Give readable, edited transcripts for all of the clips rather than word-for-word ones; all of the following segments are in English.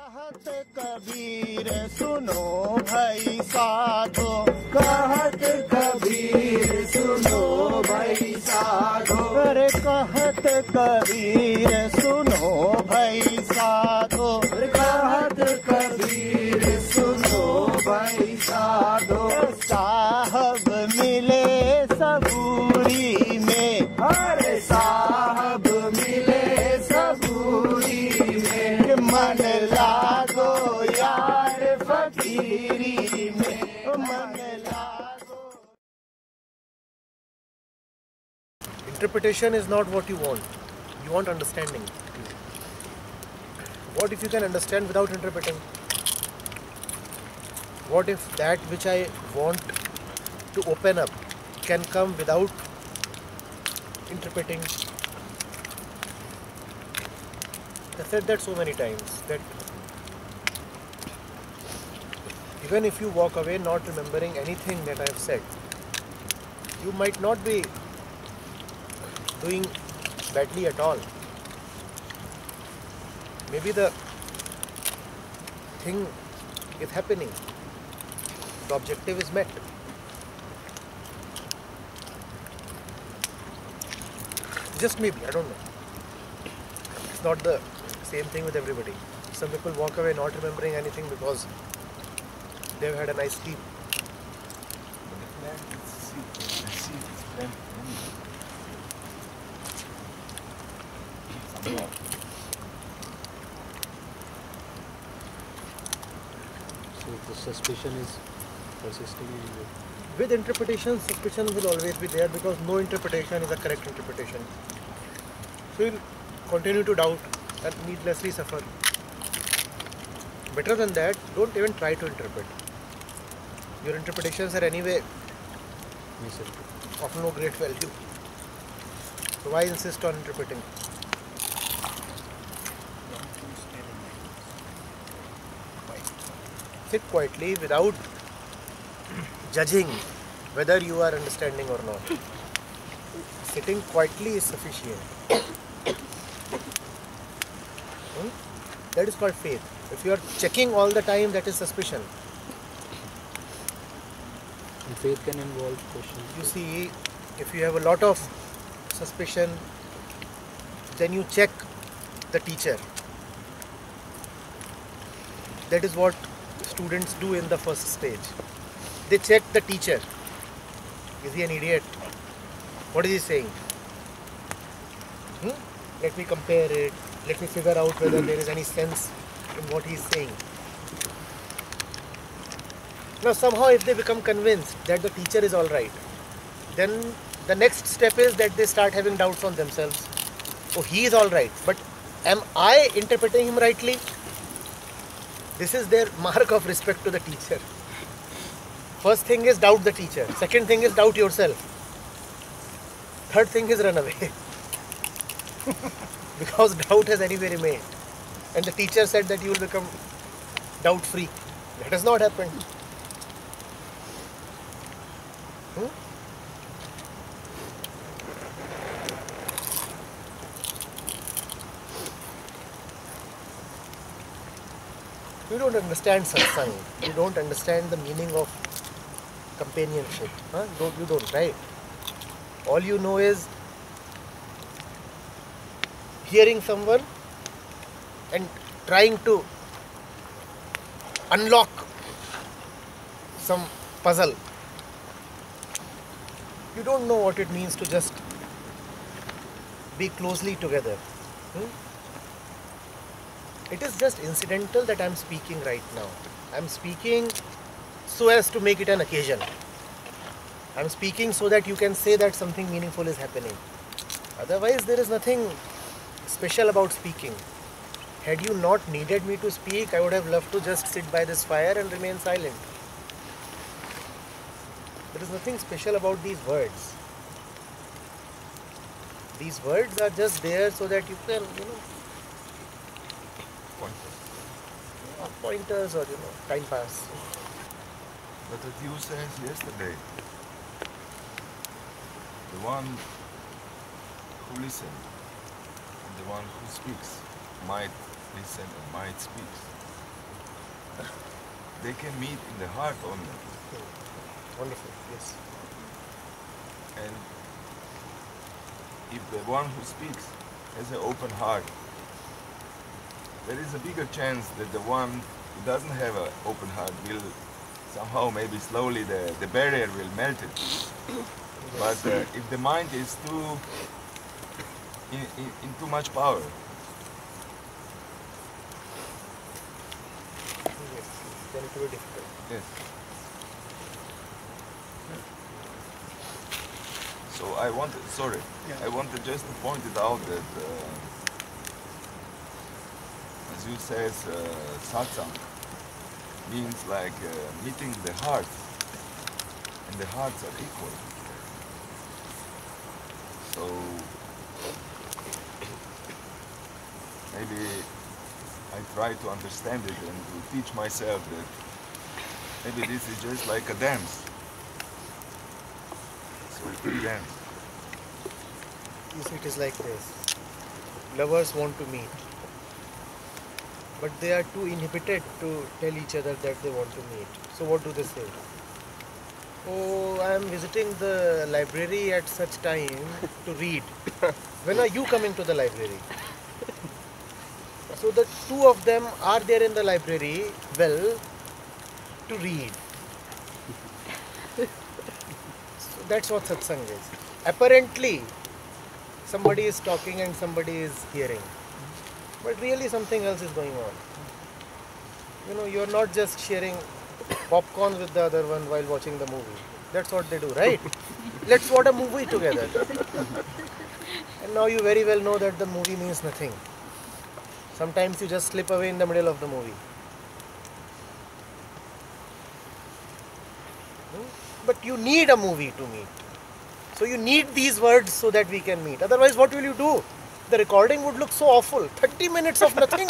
कहत कबीर सुनो भाई साधो, कहत कबीर सुनो भाई साधो, अरे कहत कबीर सुनो भाई साधो, कहत कबीर सुनो भाई साधो। साहब मिले सबूरी में, अरे साहब मिले सबूरी में, मन लागो यार फकीरी में, मन लागो। Interpretation is not what you want. You want understanding. What if you can understand without interpreting? What if that which I want to open up can come without interpreting? I've said that so many times, that even if you walk away not remembering anything that I've said, you might not be doing badly at all. Maybe the thing is happening, the objective is met. Just maybe, I don't know. It's not the same thing with everybody. Some people walk away not remembering anything because they've had a nice sleep. So the suspicion is persisting in you. With interpretation, suspicion will always be there because no interpretation is a correct interpretation. So you'll continue to doubt and needlessly suffer. Better than that, don't even try to interpret. Your interpretations are anyway of no great value. So why insist on interpreting? Sit quietly without judging whether you are understanding or not. Sitting quietly is sufficient. That is called faith. If you are checking all the time, that is suspicion. And faith can involve questions. You see, if you have a lot of suspicion, then you check the teacher. That is what students do in the first stage. They check the teacher. Is he an idiot? What is he saying? Let me compare it. Let me figure out whether there is any sense in what he is saying. Now somehow if they become convinced that the teacher is alright, then the next step is that they start having doubts on themselves. Oh, he is alright, but am I interpreting him rightly? This is their mark of respect to the teacher. First thing is doubt the teacher. Second thing is doubt yourself. Third thing is run away. Because doubt has anyway remained. And the teacher said that you will become doubt free. That has not happened. You don't understand satsang. You don't understand the meaning of companionship. You don't, right? All you know is hearing someone and trying to unlock some puzzle. You don't know what it means to just be closely together. It is just incidental that I am speaking right now. I am speaking so as to make it an occasion. I am speaking so that you can say that something meaningful is happening. Otherwise, there is nothing special about speaking. Had you not needed me to speak, I would have loved to just sit by this fire and remain silent. There is nothing special about these words. These words are just there so that you can, pointers or time pass. But as you said yesterday, the one who listens and the one who speaks might listen and might speak. they can meet in the heart only. Wonderful. Yes. And if the one who speaks has an open heart, there is a bigger chance that the one who doesn't have an open heart will somehow, maybe slowly, the barrier will melt it. But if the mind is in too much power, Yes. Then it will be difficult. yes. So I wanted, sorry, I wanted just to point it out that, as you says, satsang means like meeting the hearts, and the hearts are equal. So maybe I try to understand it and to teach myself that maybe this is just like a dance. So we can dance. Yes, it is like this. Lovers want to meet, but they are too inhibited to tell each other that they want to meet. So what do they say? Oh, I am visiting the library at such time to read. When are you coming to the library? So the two of them are there in the library, well, to read. So that's what satsang is. Apparently, somebody is talking and somebody is hearing. But really something else is going on. You know, you're not just sharing popcorn with the other one while watching the movie. That's what they do, right? Let's watch a movie together. And now you very well know that the movie means nothing. Sometimes you just slip away in the middle of the movie. But you need a movie to meet. So you need these words so that we can meet. Otherwise, what will you do? The recording would look so awful. 30 minutes of nothing.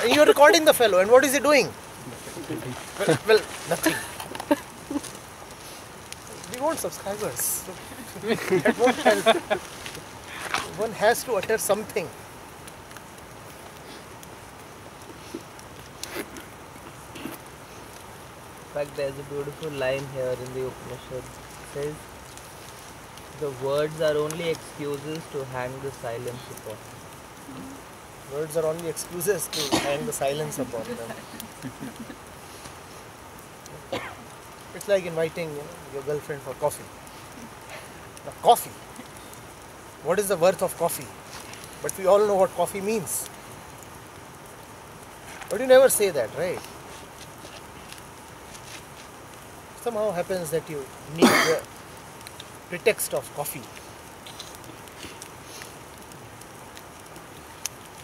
And you're recording the fellow, and what is he doing? Well, nothing. We want subscribers. So that won't help. One has to utter something. In fact, there's a beautiful line here in the Upanishad. It says, the words are only excuses to hang the silence upon. Words are only excuses to hang the silence upon them. It's like inviting your girlfriend for coffee. Now, coffee. What is the worth of coffee? But we all know what coffee means. But you never say that, right? Somehow happens that you need the pretext of coffee.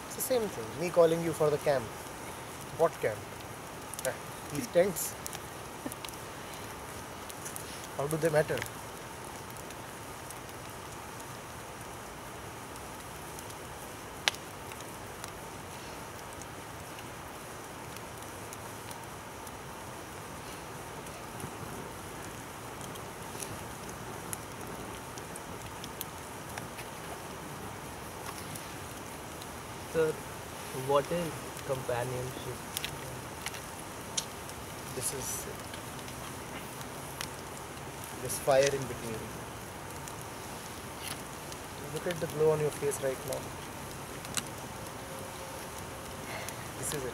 It's the same thing. Me calling you for the camp. What camp? These tents. How do they matter? Sir, what is companionship? This is this fire in between. Look at the glow on your face right now. This is it.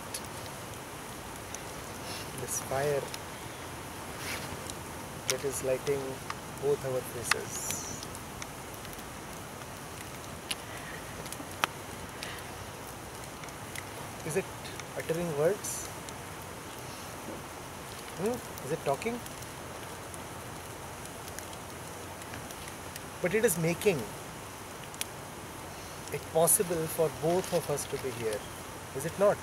This fire that is lighting both our faces. Is it uttering words? Is it talking? But it is making it possible for both of us to be here. Is it not?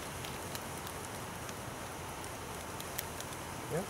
Yeah?